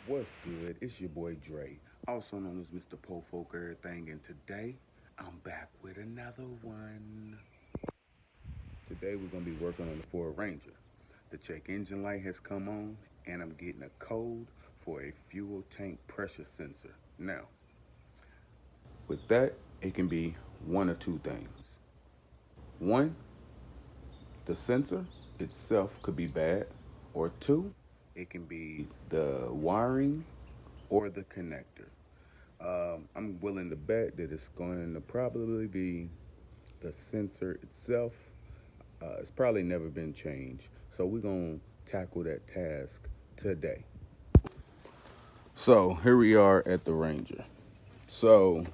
What's good? It's your boy Dre, also known as Mr. Po Folk Everything, and today I'm back with another one. Today we're gonna be working on the Ford Ranger. The check engine light has come on, and I'm getting a code for a fuel tank pressure sensor. Now, with that, it can be one or two things. One, the sensor itself could be bad, or two, it can be the wiring or the connector. I'm willing to bet that it's going to probably be the sensor itself. It's probably never been changed. So we're going to tackle that task today. So here we are at the Ranger. So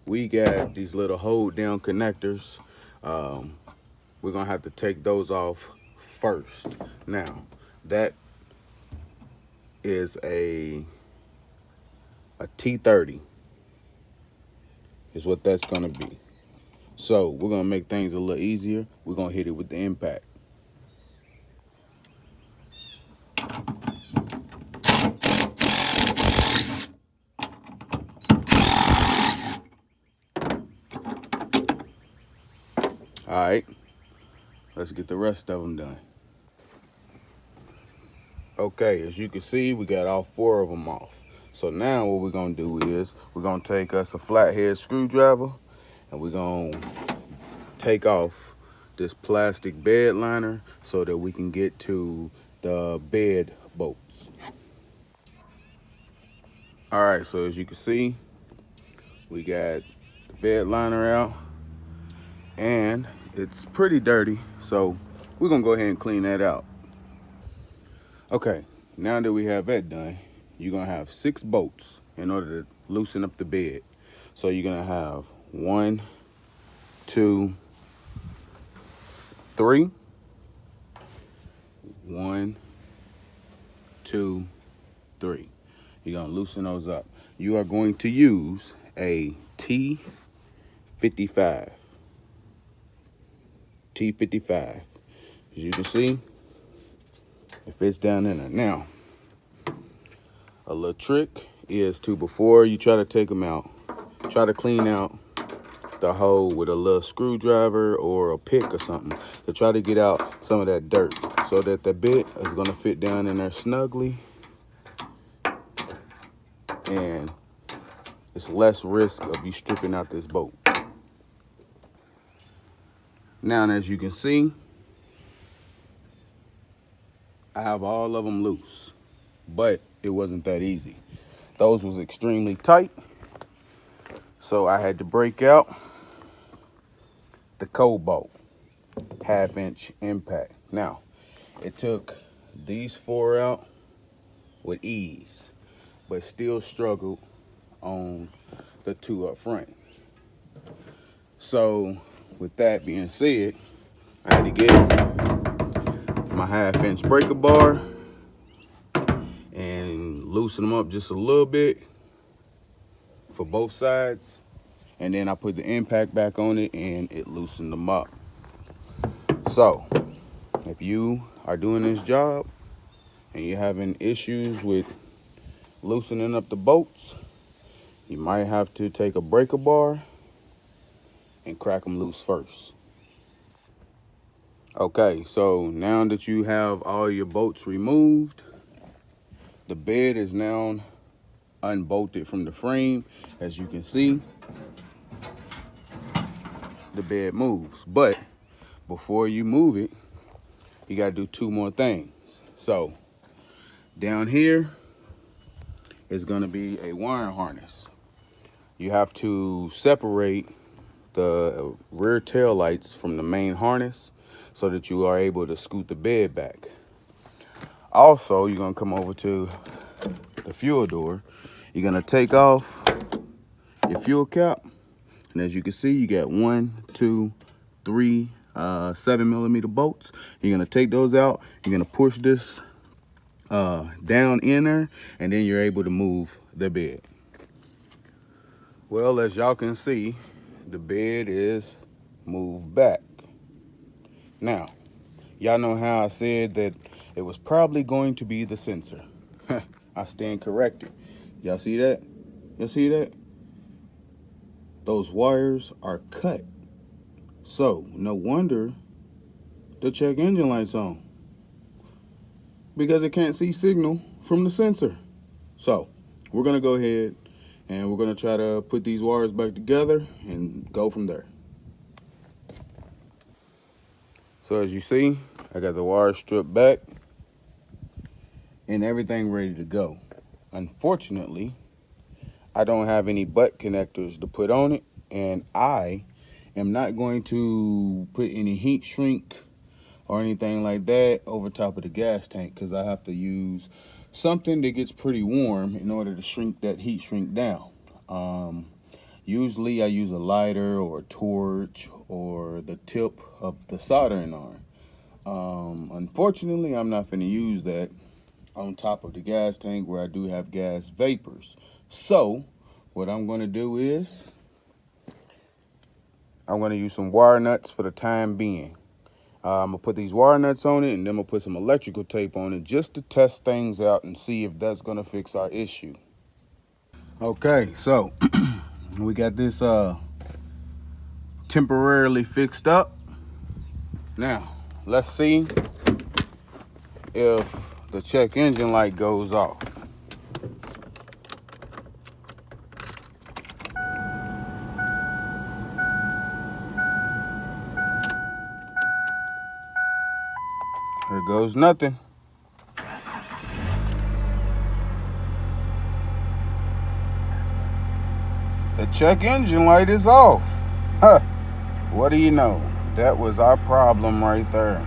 we got these little hold down connectors. Um, we're going to have to take those off first. Now, that is a T30 is what that's going to be. So we're gonna make things a little easier. We're gonna hit it with the impact. All right, let's get the rest of them done. Okay, as you can see, we got all four of them off. So now what we're gonna do is we're gonna take us a flathead screwdriver and we're gonna take off this plastic bed liner so that we can get to the bed bolts. All right, so as you can see, we got the bed liner out and it's pretty dirty, so we're gonna go ahead and clean that out. Okay, now that we have that done, you're gonna have 6 bolts in order to loosen up the bed. So you're gonna have 1, 2, 3, 1, 2, 3. You're gonna loosen those up. You are going to use a T55. T55. As you can see, it fits down in there. Now, a little trick is to, before you try to take them out, try to clean out the hole with a little screwdriver or a pick or something to try to get out some of that dirt so that the bit is going to fit down in there snugly and it's less risk of you stripping out this bolt. Now, as you can see, I have all of them loose, but it wasn't that easy. Those was extremely tight, so I had to break out the cobalt 1/2-inch impact. Now, it took these 4 out with ease, but still struggled on the 2 up front. So with that being said, I had to get my 1/2-inch breaker bar and loosen them up just a little bit for both sides, and then I put the impact back on it and it loosened them up. So if you are doing this job and you're having issues with loosening up the bolts, you might have to take a breaker bar and crack them loose first. Okay, so now that you have all your bolts removed, the bed is now unbolted from the frame. As you can see, the bed moves. But before you move it, you gotta do 2 more things. So down here is gonna be a wiring harness. You have to separate the rear tail lights from the main harness so that you are able to scoot the bed back. Also, you're gonna come over to the fuel door. You're gonna take off your fuel cap, and as you can see, you got 1, 2, 3 7mm bolts. You're gonna take those out. You're gonna push this down in there, and then you're able to move the bed. Well, as y'all can see, the bed is moved back. Now, y'all know how I said that it was probably going to be the sensor. I stand corrected. Y'all see that? Y'all see that? Those wires are cut. So, no wonder the check engine light's on, because it can't see signal from the sensor. So, we're going to go ahead and we're going to try to put these wires back together and go from there. So, as you see, I got the wires stripped back and everything ready to go. Unfortunately, I don't have any butt connectors to put on it, and I am not going to put any heat shrink or anything like that over top of the gas tank, because I have to use something that gets pretty warm in order to shrink that heat shrink down. Usually I use a lighter or a torch or the tip of the soldering iron. Unfortunately, I'm not going to use that on top of the gas tank where I do have gas vapors. So what I'm going to do is I'm going to use some wire nuts for the time being. I'm going to put these wire nuts on it, and then I'm going to put some electrical tape on it just to test things out and see if that's going to fix our issue. Okay, so we got this temporarily fixed up. Now, let's see if the check engine light goes off. Here goes nothing. The check engine light is off. Huh. What do you know? That was our problem right there.